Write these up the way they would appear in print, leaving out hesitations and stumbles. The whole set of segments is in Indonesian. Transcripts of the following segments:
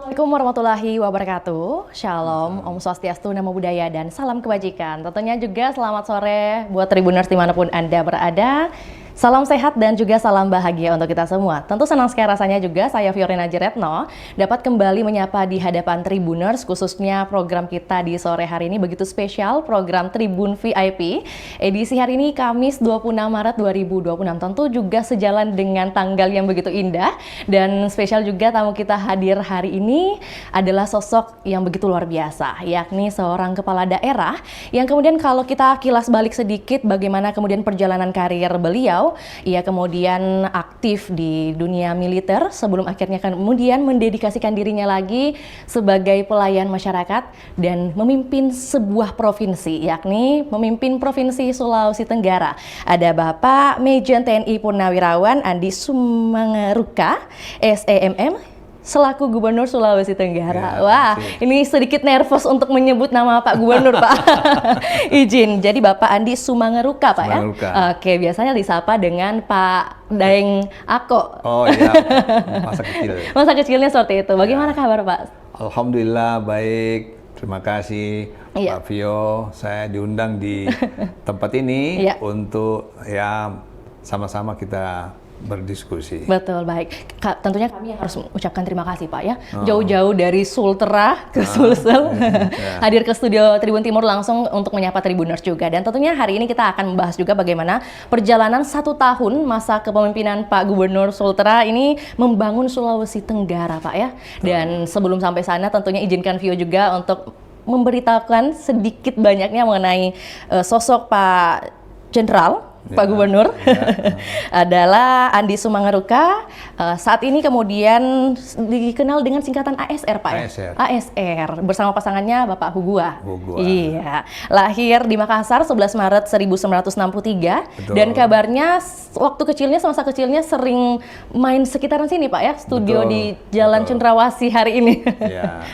Assalamualaikum warahmatullahi wabarakatuh. Shalom, Om Swastiastu, Namo Buddhaya, dan salam kebajikan. Tentunya juga selamat sore buat Tribuners dimanapun Anda berada. Salam sehat dan juga salam bahagia untuk kita semua. Tentu senang sekali rasanya juga saya Fiorina Jeretno dapat kembali menyapa di hadapan Tribuners, khususnya program kita di sore hari ini begitu spesial, program Tribun VIP. Edisi hari ini Kamis 26 Maret 2026 tentu juga sejalan dengan tanggal yang begitu indah, dan spesial juga tamu kita hadir hari ini adalah sosok yang begitu luar biasa, yakni seorang kepala daerah yang kemudian kalau kita kilas balik sedikit bagaimana kemudian perjalanan karir beliau. Ia kemudian aktif di dunia militer sebelum akhirnya kemudian mendedikasikan dirinya lagi sebagai pelayan masyarakat dan memimpin sebuah provinsi, yakni memimpin Provinsi Sulawesi Tenggara. Ada Bapak Majen TNI Purnawirawan Andi Sumangaruka, SEMM, selaku Gubernur Sulawesi Tenggara. Ya, wah, ini sedikit nervous untuk menyebut nama Pak Gubernur, Pak. Izin. Jadi Bapak Andi Sumangaruka, Pak ya? Oke, biasanya disapa dengan Pak Daeng Ako. Oh iya, masa kecil. Masa kecilnya seperti itu. Bagaimana kabar, Pak? Alhamdulillah baik. Terima kasih, Pak Vio. Saya diundang di tempat ini untuk ya sama-sama kita berdiskusi. Betul, baik. Tentunya kami yang harus mengucapkan terima kasih, Pak ya. Jauh-jauh dari Sultera ke Sulsel, hadir ke studio Tribun Timur langsung untuk menyapa Tribuners juga. Dan tentunya hari ini kita akan membahas juga bagaimana perjalanan 1 tahun masa kepemimpinan Pak Gubernur Sultera ini membangun Sulawesi Tenggara, Pak ya. Dan sebelum sampai sana tentunya izinkan Vio juga untuk memberitahukan sedikit banyaknya mengenai sosok Pak Jenderal Pak Gubernur adalah Andi Sumangaruka. Saat ini kemudian dikenal dengan singkatan ASR, Pak ya? ASR bersama pasangannya Bapak Hugua. Iya, lahir di Makassar 11 Maret 1963. Betul. Dan kabarnya waktu kecilnya, semasa kecilnya sering main sekitaran sini, Pak ya, studio di Jalan Cendrawasih hari ini.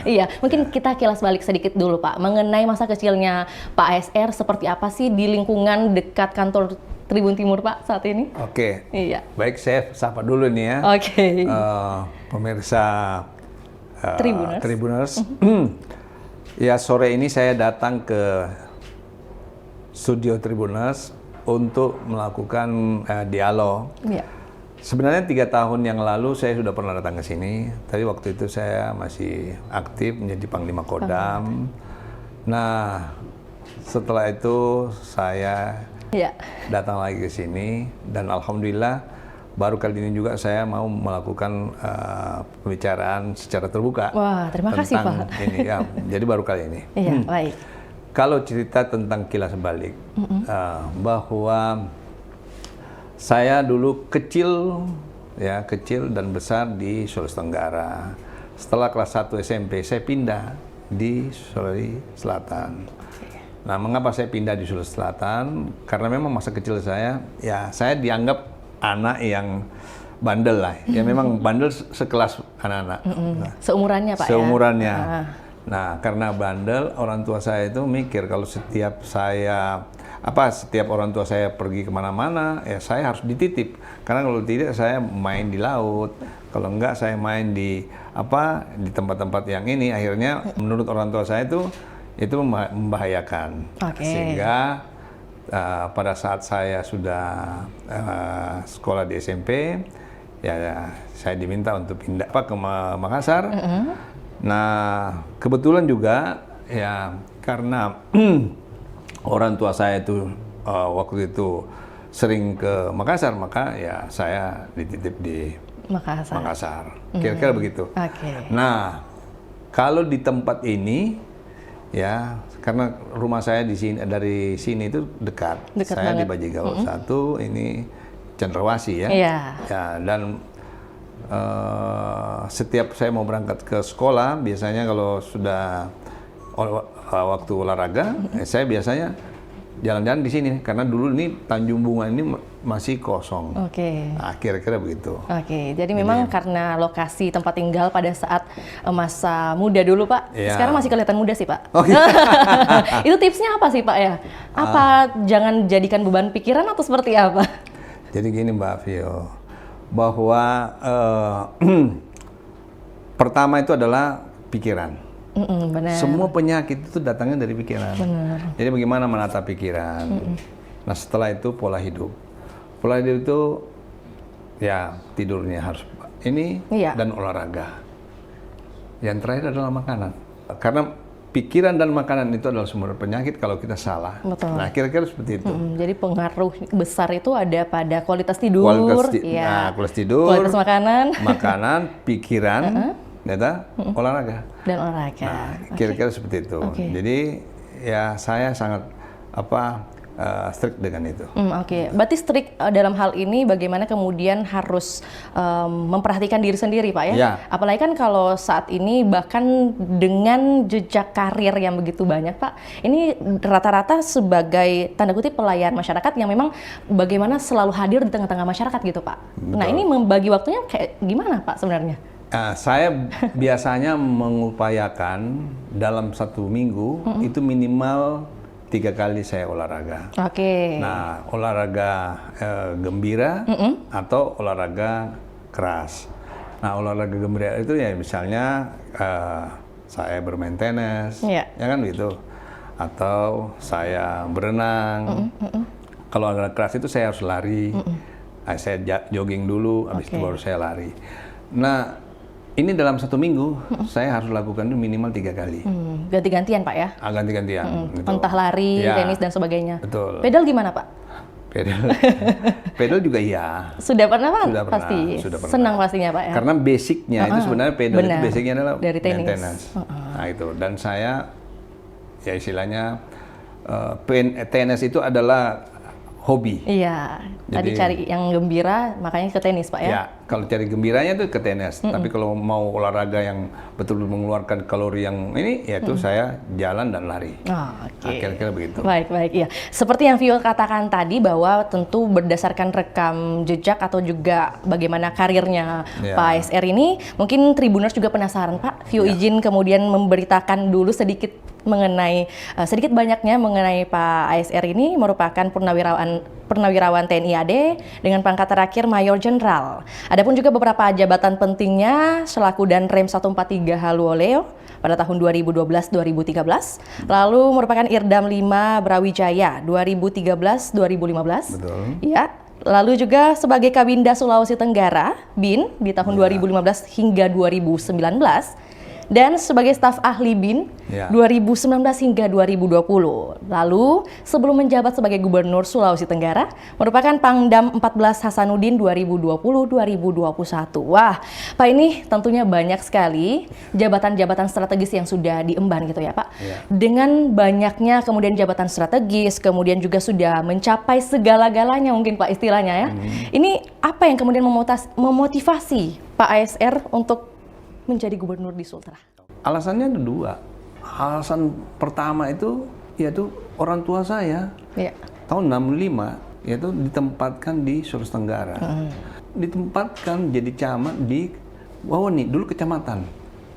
Iya, mungkin kita kilas balik sedikit dulu, Pak, mengenai masa kecilnya Pak ASR seperti apa sih di lingkungan dekat kantor Tribun Timur, Pak, saat ini? Oke. Iya. Baik, saya sapa dulu nih ya. Oke. Pemirsa Tribuners. Ya, sore ini saya datang ke studio Tribuners untuk melakukan dialog. Iya. Sebenarnya 3 tahun yang lalu saya sudah pernah datang ke sini. Tapi waktu itu saya masih aktif menjadi Panglima Kodam. Nah, setelah itu saya datang lagi ke sini, dan alhamdulillah baru kali ini juga saya mau melakukan pembicaraan secara terbuka. Wah, terima kasih, Pak. Ini ya, jadi baru kali ini. Iya, baik. Kalau cerita tentang kilas balik, bahwa saya dulu kecil dan besar di Sulawesi Tenggara. Setelah kelas 1 SMP saya pindah di Sulawesi Selatan. Nah, mengapa saya pindah di Sulawesi Selatan? Karena memang masa kecil saya dianggap anak yang bandel lah. Ya memang bandel sekelas anak-anak. Seumurannya, Pak Seumurannya. ya? Nah, karena bandel, orang tua saya itu mikir kalau setiap orang tua saya pergi kemana-mana, ya saya harus dititip. Karena kalau tidak saya main di laut. Kalau enggak saya main di tempat-tempat yang ini. Akhirnya menurut orang tua saya itu membahayakan. Sehingga pada saat saya sudah sekolah di SMP, ya saya diminta untuk pindah ke Makassar. Nah, kebetulan juga ya karena orang tua saya itu waktu itu sering ke Makassar, maka ya saya dititip di Makassar. Kira-kira begitu. Nah, kalau di tempat ini ya, karena rumah saya dari sini itu dekat saya banget. Di Bajigawa 1, ini Cendrawasih ya. Ya, dan setiap saya mau berangkat ke sekolah, biasanya kalau sudah waktu olahraga, saya biasanya jalan-jalan di sini karena dulu ini Tanjung Bunga ini masih kosong. Nah, kira-kira begitu. Jadi memang karena lokasi tempat tinggal pada saat masa muda dulu, Pak. Sekarang masih kelihatan muda sih, Pak. Itu tipsnya apa sih, Pak ya? Apa jangan jadikan beban pikiran atau seperti apa? Jadi gini, Mbak Vio, bahwa Pertama itu adalah pikiran. Benar. Semua penyakit itu datangnya dari pikiran. Benar. Jadi bagaimana menata pikiran. Nah setelah itu pola hidup. Pola hidup itu ya tidurnya harus ini dan olahraga. Yang terakhir adalah makanan. Karena pikiran dan makanan itu adalah sumber penyakit kalau kita salah. Betul. Nah kira-kira seperti itu. Jadi pengaruh besar itu ada pada kualitas tidur, kualitas tidur, kualitas makanan, pikiran, olahraga. Dan olahraga. Nah, kira-kira seperti itu. Jadi ya saya sangat strict dengan itu. Berarti strict dalam hal ini bagaimana kemudian harus memperhatikan diri sendiri, Pak ya? Apalagi kan kalau saat ini bahkan dengan jejak karir yang begitu banyak, Pak, ini rata-rata sebagai tanda kutip pelayan masyarakat yang memang bagaimana selalu hadir di tengah-tengah masyarakat gitu, Pak. Betul. Nah ini membagi waktunya kayak gimana, Pak sebenarnya? Saya biasanya mengupayakan dalam 1 minggu itu minimal 3 kali saya olahraga. Nah, olahraga gembira atau olahraga keras. Nah, olahraga gembira itu ya misalnya saya bermain tenis, ya kan gitu. Atau saya berenang. Kalau olahraga keras itu saya harus lari. Saya jogging dulu, habis itu baru saya lari. Nah, ini dalam 1 minggu saya harus lakukan itu minimal 3 kali. Ganti-gantian, Pak ya? Ganti-gantian. Gitu. Entah lari, tenis dan sebagainya. Betul. Pedal gimana, Pak? Pedal juga iya. Sudah pernah, Pak? Sudah pernah. Pasti. Sudah pernah. Senang pastinya, Pak ya? Karena basicnya itu sebenarnya pedal itu basicnya adalah dari tenis. Nah itu. Dan saya ya istilahnya tenis itu adalah hobi. Iya. Tadi cari yang gembira, makanya ke tenis, Pak ya? Ya, kalau cari gembiranya itu ke tenis. Tapi kalau mau olahraga yang betul-betul mengeluarkan kalori yang ini, yaitu saya jalan dan lari. Nah, kira-kira begitu. Baik, iya. Seperti yang Vio katakan tadi bahwa tentu berdasarkan rekam jejak atau juga bagaimana karirnya Pak ASR ini, mungkin Tribuners juga penasaran, Pak. Vio izin kemudian memberitakan dulu sedikit mengenai sedikit banyaknya mengenai Pak ASR ini merupakan purnawirawan TNI AD dengan pangkat terakhir Mayor Jenderal. Adapun juga beberapa jabatan pentingnya selaku Danrem 143 Haluoleo pada tahun 2012-2013, lalu merupakan Irdam 5 Brawijaya 2013-2015. Betul. Ya. Lalu juga sebagai Kabinda Sulawesi Tenggara BIN di tahun 2015 hingga 2019. Dan sebagai staf ahli BIN 2019 hingga 2020. Lalu sebelum menjabat sebagai Gubernur Sulawesi Tenggara merupakan Pangdam 14 Hasanuddin 2020-2021. Wah, Pak ini tentunya banyak sekali jabatan-jabatan strategis yang sudah diemban gitu ya Pak. Dengan banyaknya kemudian jabatan strategis, kemudian juga sudah mencapai segala-galanya mungkin Pak istilahnya ya. Ini apa yang kemudian memotivasi Pak ASR untuk menjadi gubernur di Sultra? Alasannya ada 2. Alasan pertama itu yaitu orang tua saya tahun 65 yaitu ditempatkan di Sulawesi Tenggara. Ditempatkan jadi camat di Wawoni, dulu kecamatan.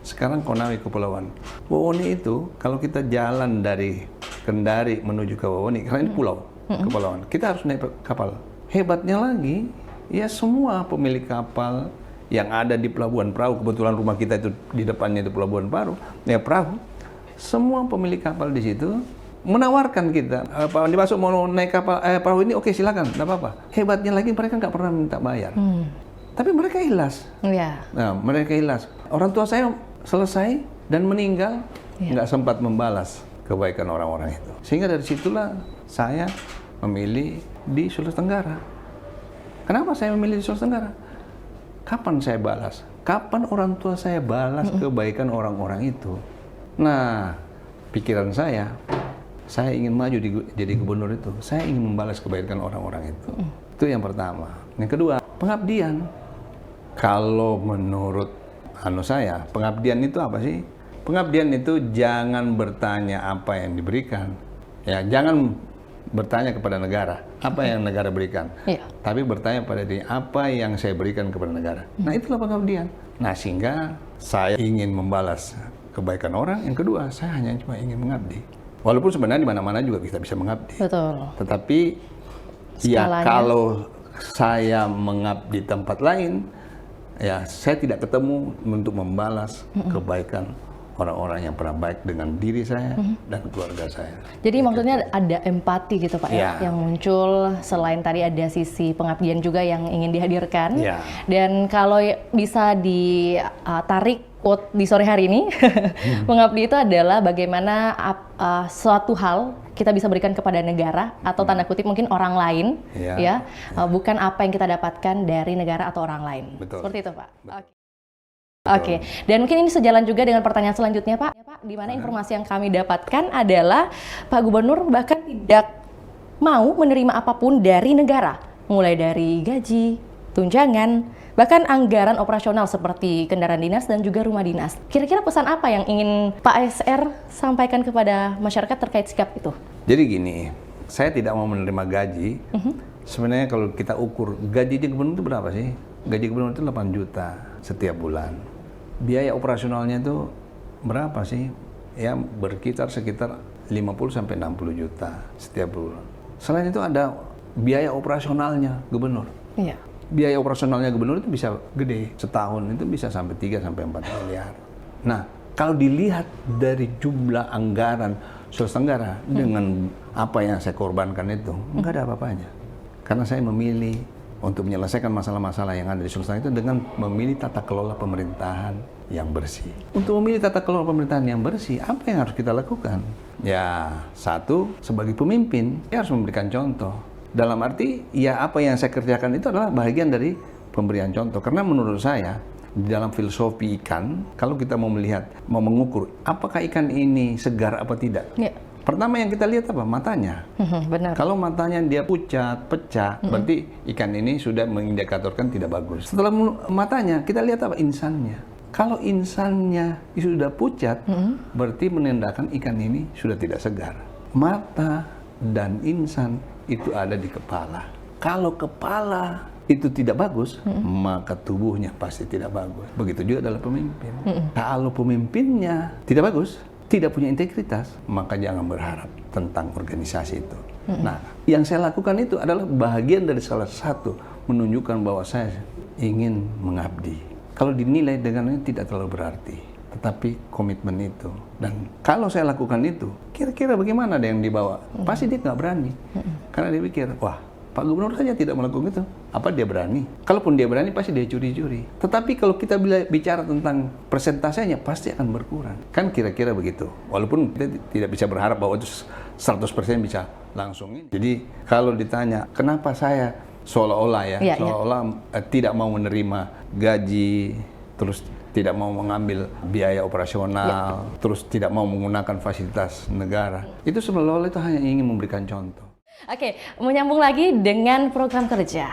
Sekarang Konawe Kepulauan. Wawoni itu kalau kita jalan dari Kendari menuju ke Wawoni, karena ini pulau, kepulauan, kita harus naik kapal. Hebatnya lagi, ya semua pemilik kapal yang ada di Pelabuhan Perahu, kebetulan rumah kita itu di depannya itu Pelabuhan Perahu, semua pemilik kapal di situ menawarkan kita, Pak Andi masuk mau naik kapal perahu ini, oke silakan, nggak apa-apa. Hebatnya lagi mereka nggak pernah minta bayar, tapi mereka ikhlas. Nah, mereka ikhlas. Orang tua saya selesai dan meninggal, nggak sempat membalas kebaikan orang-orang itu. Sehingga dari situlah saya memilih di Sulawesi Tenggara. Kenapa saya memilih di Sulawesi Tenggara? Kapan saya balas? Kapan orang tua saya balas kebaikan orang-orang itu? Nah, pikiran saya ingin maju jadi gubernur itu. Saya ingin membalas kebaikan orang-orang itu. Itu yang pertama. Yang kedua, pengabdian. Kalau menurut saya, pengabdian itu apa sih? Pengabdian itu jangan bertanya apa yang diberikan. Ya, jangan bertanya kepada negara apa yang negara berikan, tapi bertanya pada diri apa yang saya berikan kepada negara. Nah itulah pengabdian. Nah sehingga saya ingin membalas kebaikan orang. Yang kedua, saya hanya cuma ingin mengabdi. Walaupun sebenarnya di mana-mana juga kita bisa mengabdi. Betul. Tetapi ya kalau saya mengabdi tempat lain, ya saya tidak ketemu untuk membalas kebaikan orang-orang yang pernah baik dengan diri saya dan keluarga saya. Jadi maksudnya ada empati gitu Pak ya, yang muncul selain tadi ada sisi pengabdian juga yang ingin dihadirkan. Dan kalau bisa ditarik quote di sore hari ini, mengabdi itu adalah bagaimana suatu hal kita bisa berikan kepada negara atau tanda kutip mungkin orang lain, bukan apa yang kita dapatkan dari negara atau orang lain. Betul. Seperti itu Pak. Oke, dan mungkin ini sejalan juga dengan pertanyaan selanjutnya Pak, di mana informasi yang kami dapatkan adalah Pak Gubernur bahkan tidak mau menerima apapun dari negara, mulai dari gaji, tunjangan, bahkan anggaran operasional seperti kendaraan dinas dan juga rumah dinas. Kira-kira pesan apa yang ingin Pak ASR sampaikan kepada masyarakat terkait sikap itu? Jadi gini, saya tidak mau menerima gaji. Sebenarnya kalau kita ukur gaji di gubernur itu berapa sih? Gaji gubernur itu 8 juta setiap bulan. Biaya operasionalnya itu berapa sih? Ya berkisar sekitar 50 sampai 60 juta setiap bulan. Selain itu ada biaya operasionalnya gubernur. Iya. Biaya operasionalnya gubernur itu bisa gede. Setahun itu bisa sampai 3 sampai 4 miliar. Nah, kalau dilihat dari jumlah anggaran Sulawesi Tenggara dengan apa yang saya korbankan itu, enggak ada apa-apanya. Karena saya memilih untuk menyelesaikan masalah-masalah yang ada di Sulawesi itu dengan memilih tata kelola pemerintahan yang bersih. Untuk memilih tata kelola pemerintahan yang bersih, apa yang harus kita lakukan? Ya, satu, sebagai pemimpin, dia harus memberikan contoh. Dalam arti, ya apa yang saya kerjakan itu adalah bagian dari pemberian contoh. Karena menurut saya, di dalam filosofi ikan, kalau kita mau melihat, mau mengukur, apakah ikan ini segar apa tidak? Pertama yang kita lihat apa? Matanya. Benar. Kalau matanya dia pucat, pecah, berarti ikan ini sudah mengindikatorkan tidak bagus. Setelah matanya, kita lihat apa? Insannya. Kalau insannya sudah pucat, berarti menandakan ikan ini sudah tidak segar. Mata dan insan itu ada di kepala. Kalau kepala itu tidak bagus, maka tubuhnya pasti tidak bagus. Begitu juga adalah pemimpin. Kalau pemimpinnya tidak bagus, tidak punya integritas, maka jangan berharap tentang organisasi itu. Nah, yang saya lakukan itu adalah bagian dari salah satu menunjukkan bahwa saya ingin mengabdi. Kalau dinilai dengannya tidak terlalu berarti, tetapi komitmen itu. Dan kalau saya lakukan itu, kira-kira bagaimana ada yang dibawa? Pasti dia nggak berani. Karena dia pikir, wah, Pak Gubernur saja tidak melakukan itu, apa dia berani? Kalaupun dia berani, pasti dia curi-curi. Tetapi kalau kita bicara tentang persentasenya, pasti akan berkurang. Kan kira-kira begitu. Walaupun kita tidak bisa berharap bahwa itu 100% bisa langsung ini. Jadi kalau ditanya, kenapa saya seolah-olah tidak mau menerima gaji, terus tidak mau mengambil biaya operasional, terus tidak mau menggunakan fasilitas negara. Itu seolah-olah itu hanya ingin memberikan contoh. Oke, menyambung lagi dengan program kerja.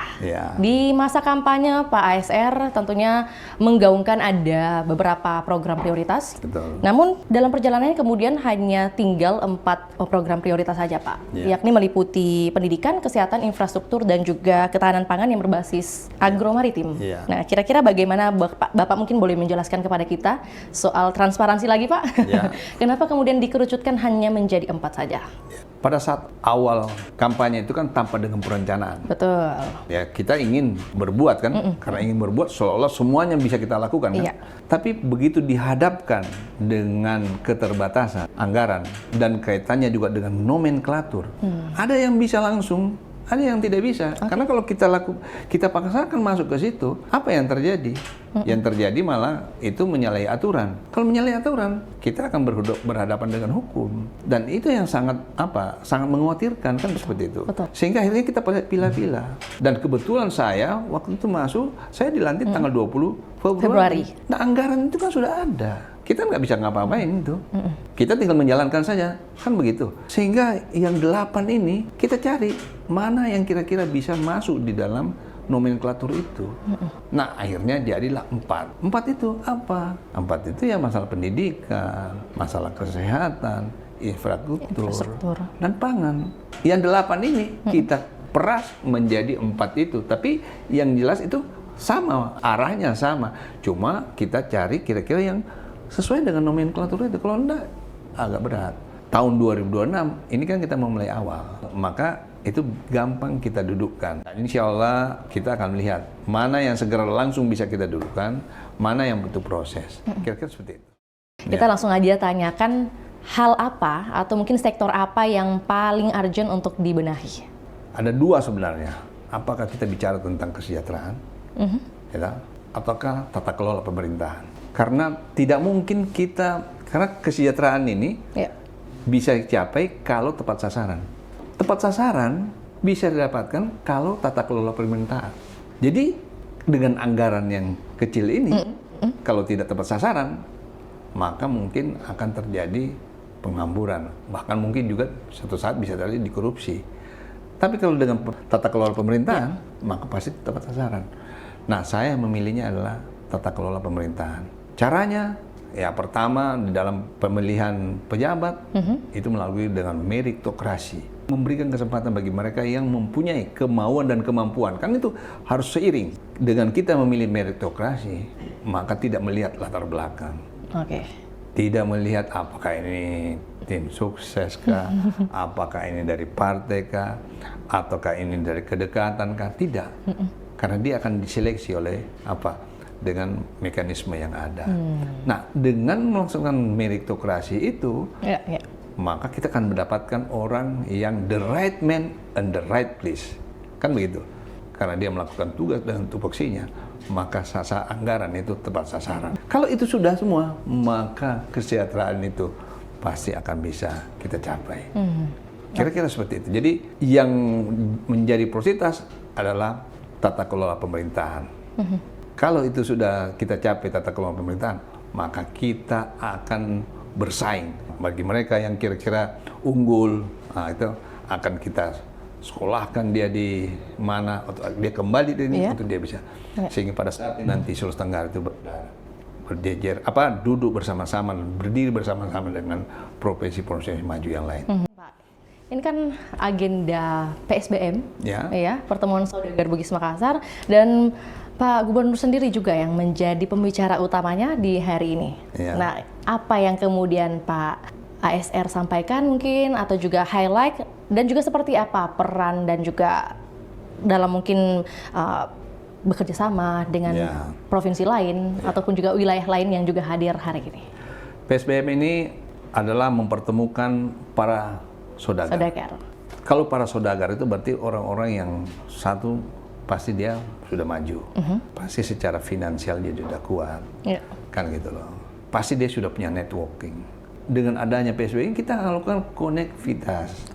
Di masa kampanye Pak ASR tentunya menggaungkan ada beberapa program prioritas. Betul. Namun dalam perjalanannya kemudian hanya tinggal 4 program prioritas saja Pak. Yakni meliputi pendidikan, kesehatan, infrastruktur, dan juga ketahanan pangan yang berbasis agromaritim. Nah, kira-kira bagaimana Bapak mungkin boleh menjelaskan kepada kita soal transparansi lagi Pak? Kenapa kemudian dikerucutkan hanya menjadi 4 saja? Pada saat awal kampanye itu kan tanpa dengan perencanaan. Betul. Ya, kita ingin berbuat kan, karena ingin berbuat seolah-olah semuanya bisa kita lakukan kan. Tapi begitu dihadapkan dengan keterbatasan anggaran dan kaitannya juga dengan nomenklatur, ada yang bisa langsung, ada yang tidak bisa. Karena kalau kita paksakan masuk ke situ, apa yang terjadi? Yang terjadi malah itu menyalahi aturan. Kalau menyalahi aturan, kita akan berhadapan dengan hukum. Dan itu yang sangat mengkhawatirkan kan seperti itu. Betul. Sehingga akhirnya kita pilah-pilah. Dan kebetulan saya waktu itu masuk, saya dilantik tanggal 20 Februari. Nah, anggaran itu kan sudah ada. Kita nggak bisa ngapa-ngapain itu. Kita tinggal menjalankan saja, kan begitu. Sehingga yang 8 ini kita cari mana yang kira-kira bisa masuk di dalam nomenklatur itu. Nah, akhirnya jadilah 4. 4 itu apa? 4 itu ya masalah pendidikan, masalah kesehatan, infrastruktur, dan pangan. Yang 8 ini kita peras menjadi 4 itu. Tapi yang jelas itu sama, arahnya sama. Cuma kita cari kira-kira yang sesuai dengan nomenklatur itu. Kalau enggak, agak berat. tahun 2026 ini kan kita memulai awal, maka itu gampang kita dudukkan. Dan insya Allah kita akan melihat mana yang segera langsung bisa kita dudukkan, mana yang butuh proses. Kira-kira seperti itu. Kita langsung aja tanyakan hal apa atau mungkin sektor apa yang paling urgent untuk dibenahi? Ada dua sebenarnya. Apakah kita bicara tentang kesejahteraan, ya, ataukah tata kelola pemerintahan? Karena tidak mungkin karena kesejahteraan ini bisa dicapai kalau tepat sasaran. Tepat sasaran bisa didapatkan kalau tata kelola pemerintahan. Jadi dengan anggaran yang kecil ini, kalau tidak tepat sasaran, maka mungkin akan terjadi penghamburan. Bahkan mungkin juga suatu saat bisa terjadi dikorupsi. Tapi kalau dengan tata kelola pemerintahan, maka pasti tepat sasaran. Nah, saya memilihnya adalah tata kelola pemerintahan. Caranya, ya pertama di dalam pemilihan pejabat itu melalui dengan meritokrasi, memberikan kesempatan bagi mereka yang mempunyai kemauan dan kemampuan. Kan itu harus seiring dengan kita memilih meritokrasi, maka tidak melihat latar belakang. Tidak melihat apakah ini tim sukses kah, apakah ini dari partai kah, ataukah ini dari kedekatan kah? Tidak, karena dia akan diseleksi oleh dengan mekanisme yang ada. Nah, dengan melaksanakan meritokrasi itu, maka kita akan mendapatkan orang yang the right man and the right place. Kan begitu. Karena dia melakukan tugas dengan tupoksinya, maka anggaran itu tepat sasaran. Kalau itu sudah semua, maka kesejahteraan itu pasti akan bisa kita capai. Kira-kira seperti itu. Jadi yang menjadi prioritas adalah tata kelola pemerintahan. Kalau itu sudah kita capai tata kelola pemerintahan, maka kita akan bersaing. Bagi mereka yang kira-kira unggul, itu akan kita sekolahkan dia di mana, atau dia kembali dari ini, itu dia bisa. Sehingga pada saat nanti Sulawesi Tenggara itu berjejer, duduk bersama-sama, berdiri bersama-sama dengan provinsi-provinsi maju yang lain. Pak, ini kan agenda PSBM, ya, Pertemuan Saudagar Bugis Makassar, dan Pak Gubernur sendiri juga yang menjadi pembicara utamanya di hari ini. Nah, apa yang kemudian Pak ASR sampaikan mungkin, atau juga highlight, dan juga seperti apa peran dan juga dalam mungkin bekerja sama dengan provinsi lain ataupun juga wilayah lain yang juga hadir hari ini? PSBM ini adalah mempertemukan para saudagar. Kalau para saudagar itu berarti orang-orang yang satu, pasti dia sudah maju, pasti secara finansial dia sudah kuat, kan gitu loh. Pasti dia sudah punya networking. Dengan adanya PSBM kita lakukan konektivitas,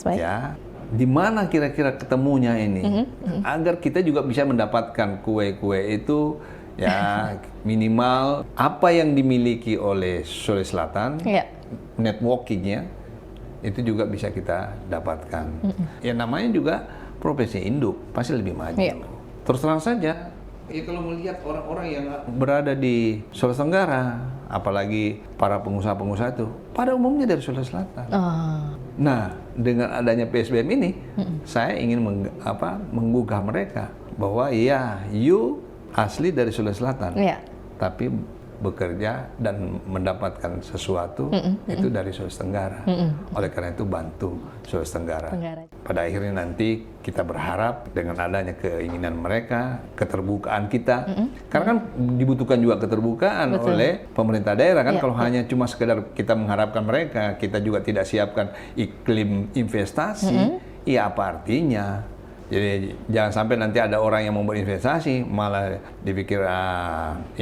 baik. Ya, di mana kira-kira ketemunya ini, agar kita juga bisa mendapatkan kue-kue itu, ya minimal apa yang dimiliki oleh Sulawesi Selatan, networkingnya itu juga bisa kita dapatkan. Ya namanya juga provinsi induk, pasti lebih maju. Terus terang saja, kalau melihat orang-orang yang berada di Sulawesi Tenggara, apalagi para pengusaha-pengusaha itu, pada umumnya dari Sulawesi Selatan. Nah, dengan adanya PSBM ini, saya ingin menggugah mereka bahwa you asli dari Sulawesi Selatan, tapi bekerja dan mendapatkan sesuatu itu dari Sulawesi Tenggara. Oleh karena itu bantu Sulawesi Tenggara. Pada akhirnya nanti kita berharap dengan adanya keinginan mereka, keterbukaan kita, karena kan dibutuhkan juga keterbukaan oleh pemerintah daerah kan. Kalau hanya cuma sekedar kita mengharapkan mereka, kita juga tidak siapkan iklim investasi, ya apa artinya? Jadi jangan sampai nanti ada orang yang mau berinvestasi malah dipikir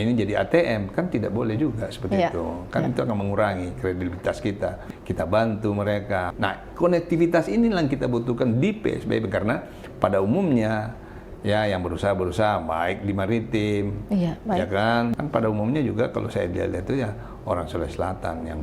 ini jadi ATM, kan tidak boleh juga seperti itu. Kan itu akan mengurangi kredibilitas kita. Kita bantu mereka. Nah, konektivitas inilah yang kita butuhkan di PSBM, karena pada umumnya ya yang berusaha baik di maritim, ya kan pada umumnya juga kalau saya lihat itu ya orang Sulawesi Selatan yang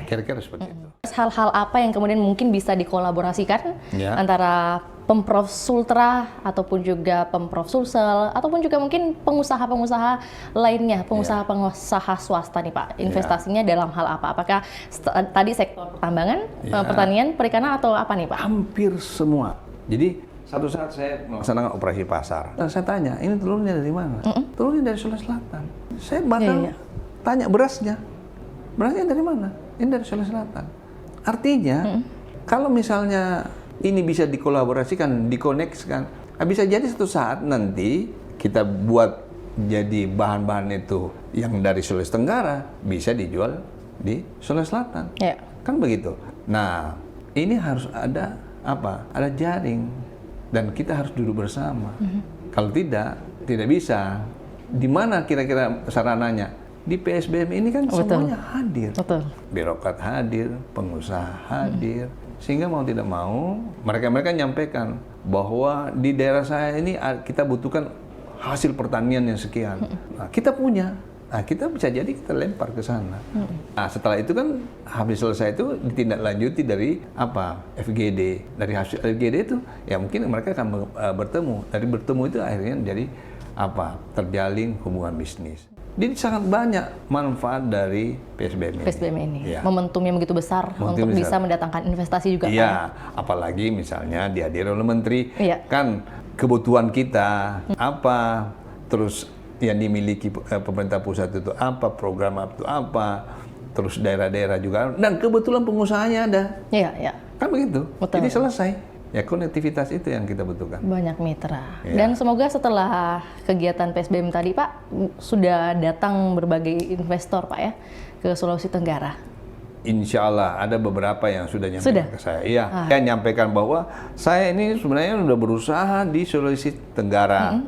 kira-kira seperti itu. Hal-hal apa yang kemudian mungkin bisa dikolaborasikan antara Pemprov Sultra ataupun juga Pemprov Sulsel ataupun juga mungkin pengusaha-pengusaha lainnya, pengusaha swasta nih Pak, investasinya dalam hal apa? Apakah tadi sektor pertambangan, pertanian, perikanan, atau apa nih Pak? Hampir semua. Jadi satu saat saya melaksanakan operasi pasar, dan saya tanya, ini telurnya dari mana? Telurnya dari Sulawesi Selatan. Saya bahkan tanya berasnya dari mana? Ini dari Sulawesi Selatan. Artinya, kalau misalnya ini bisa dikolaborasikan, dikoneksikan, bisa jadi suatu saat nanti kita buat jadi bahan-bahan itu yang dari Sulawesi Tenggara bisa dijual di Sulawesi Selatan. Ya. Kan begitu. Nah, ini harus ada apa? Ada jaring dan kita harus duduk bersama. Kalau tidak bisa. Di mana kira-kira sarananya? Di PSBM ini kan semuanya hadir. Betul. Birokrat hadir, pengusaha hadir. Sehingga mau tidak mau, mereka nyampaikan bahwa di daerah saya ini kita butuhkan hasil pertanian yang sekian. Nah, kita punya. Nah, kita bisa jadi kita lempar ke sana. Nah, setelah itu kan habis selesai itu ditindaklanjuti dari apa? FGD. Dari hasil FGD itu ya mungkin mereka akan bertemu. Dari bertemu itu akhirnya jadi apa? Terjalin hubungan bisnis. Jadi sangat banyak manfaat dari PSBM ini. PSBM ini. Ya. Momentumnya begitu besar untuk bisa mendatangkan investasi juga. Iya, apalagi misalnya dihadiri oleh menteri, Iya. kan kebutuhan kita apa, terus yang dimiliki pemerintah pusat itu apa, program itu apa, terus daerah-daerah juga, dan kebetulan pengusahanya ada. Iya, iya. Kan begitu. Betul. Jadi selesai. Ya konektivitas itu yang kita butuhkan. Banyak mitra. Iya. Dan semoga setelah kegiatan PSBM tadi Pak, sudah datang berbagai investor Pak ya ke Sulawesi Tenggara. Insya Allah ada beberapa yang sudah nyampaikan ke saya. Iya, saya nyampaikan bahwa saya ini sebenarnya sudah berusaha di Sulawesi Tenggara.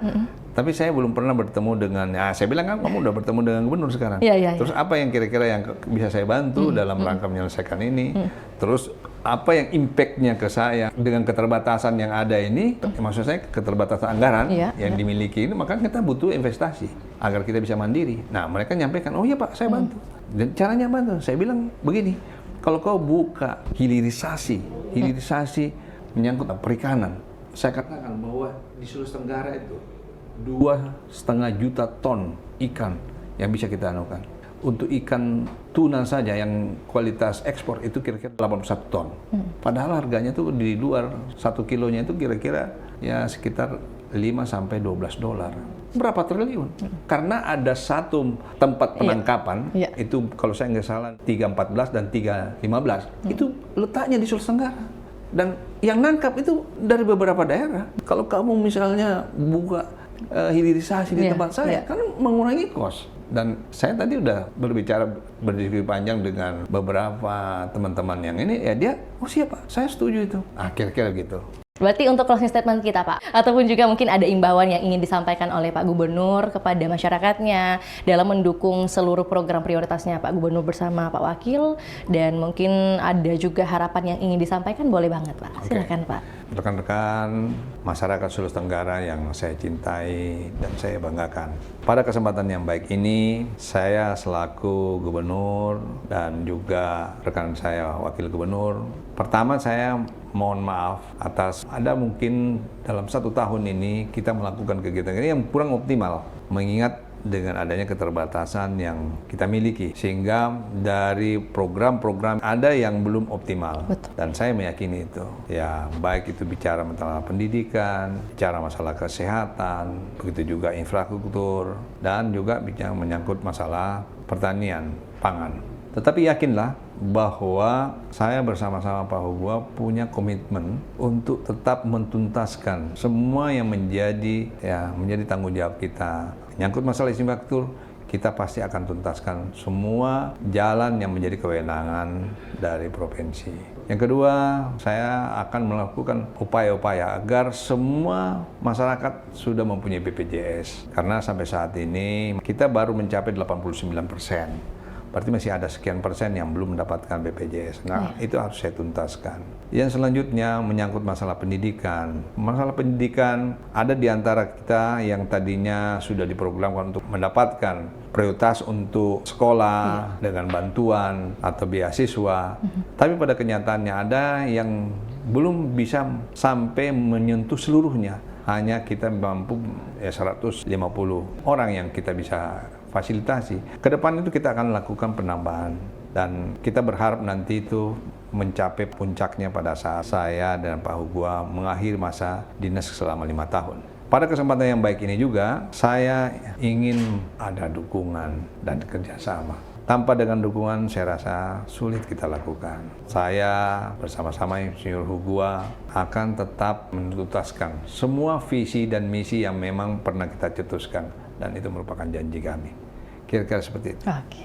Tapi saya belum pernah bertemu dengan, saya bilang kan kamu udah bertemu dengan gubernur sekarang. Iya. Terus apa yang kira-kira yang bisa saya bantu dalam rangka menyelesaikan ini? Terus apa yang impact-nya ke saya dengan keterbatasan yang ada ini? Maksud saya keterbatasan anggaran yang dimiliki ini, maka kita butuh investasi agar kita bisa mandiri. Nah, mereka nyampaikan, oh iya Pak, saya bantu. Dan caranya bantu, saya bilang begini, kalau kau buka hilirisasi menyangkut perikanan, saya katakan bahwa di Sulawesi Tenggara itu 2,5 juta ton ikan yang bisa kita anukan. Untuk ikan tuna saja yang kualitas ekspor itu kira-kira 81 ton. Padahal harganya tuh di luar 1 kilonya itu kira-kira ya sekitar 5 sampai 12 dolar. Berapa triliun? Karena ada satu tempat penangkapan, itu kalau saya nggak salah 314 dan 315, itu letaknya di Sulawesi Tenggara. Dan yang nangkap itu dari beberapa daerah. Kalau kamu misalnya buka hilirisasi di tempat saya, kan mengurangi kos. Dan saya tadi udah berdiskusi panjang dengan beberapa teman-teman yang ini, ya dia, oh siapa? Saya setuju itu. Nah, kira-kira gitu. Berarti untuk closing statement kita Pak, ataupun juga mungkin ada imbauan yang ingin disampaikan oleh Pak Gubernur kepada masyarakatnya dalam mendukung seluruh program prioritasnya Pak Gubernur bersama Pak Wakil, dan mungkin ada juga harapan yang ingin disampaikan, boleh banget Pak. Silakan Pak. Rekan-rekan masyarakat Sulawesi Tenggara yang saya cintai dan saya banggakan. Pada kesempatan yang baik ini, saya selaku gubernur dan juga rekan saya wakil gubernur, pertama saya mohon maaf atas ada mungkin dalam 1 tahun ini kita melakukan kegiatan ini yang kurang optimal, mengingat dengan adanya keterbatasan yang kita miliki, sehingga dari program-program ada yang belum optimal. Betul. Dan saya meyakini itu ya, baik itu bicara masalah pendidikan, bicara masalah kesehatan, begitu juga infrastruktur, dan juga bicara menyangkut masalah pertanian pangan. Tetapi yakinlah bahwa saya bersama-sama Pak Hugua punya komitmen untuk tetap mentuntaskan semua yang menjadi tanggung jawab kita. Menyangkut masalah infrastruktur, kita pasti akan tuntaskan semua jalan yang menjadi kewenangan dari provinsi. Yang kedua, saya akan melakukan upaya-upaya agar semua masyarakat sudah mempunyai BPJS. Karena sampai saat ini kita baru mencapai 89%. Berarti masih ada sekian persen yang belum mendapatkan BPJS. Nah, itu harus saya tuntaskan. Yang selanjutnya menyangkut masalah pendidikan. Masalah pendidikan ada di antara kita yang tadinya sudah diprogramkan untuk mendapatkan prioritas untuk sekolah dengan bantuan atau beasiswa. Tapi pada kenyataannya ada yang belum bisa sampai menyentuh seluruhnya. Hanya kita mampu 150 orang yang kita bisa fasilitasi. Ke depan itu kita akan lakukan penambahan dan kita berharap nanti itu mencapai puncaknya pada saat saya dan Pak Hugua mengakhiri masa dinas selama 5 tahun. Pada kesempatan yang baik ini juga, saya ingin ada dukungan dan kerjasama Tanpa dengan dukungan saya rasa sulit kita lakukan. Saya bersama-sama Insinyur Hugua akan tetap menuntaskan semua visi dan misi yang memang pernah kita cetuskan, dan itu merupakan janji kami. Kira-kira seperti itu. Oke.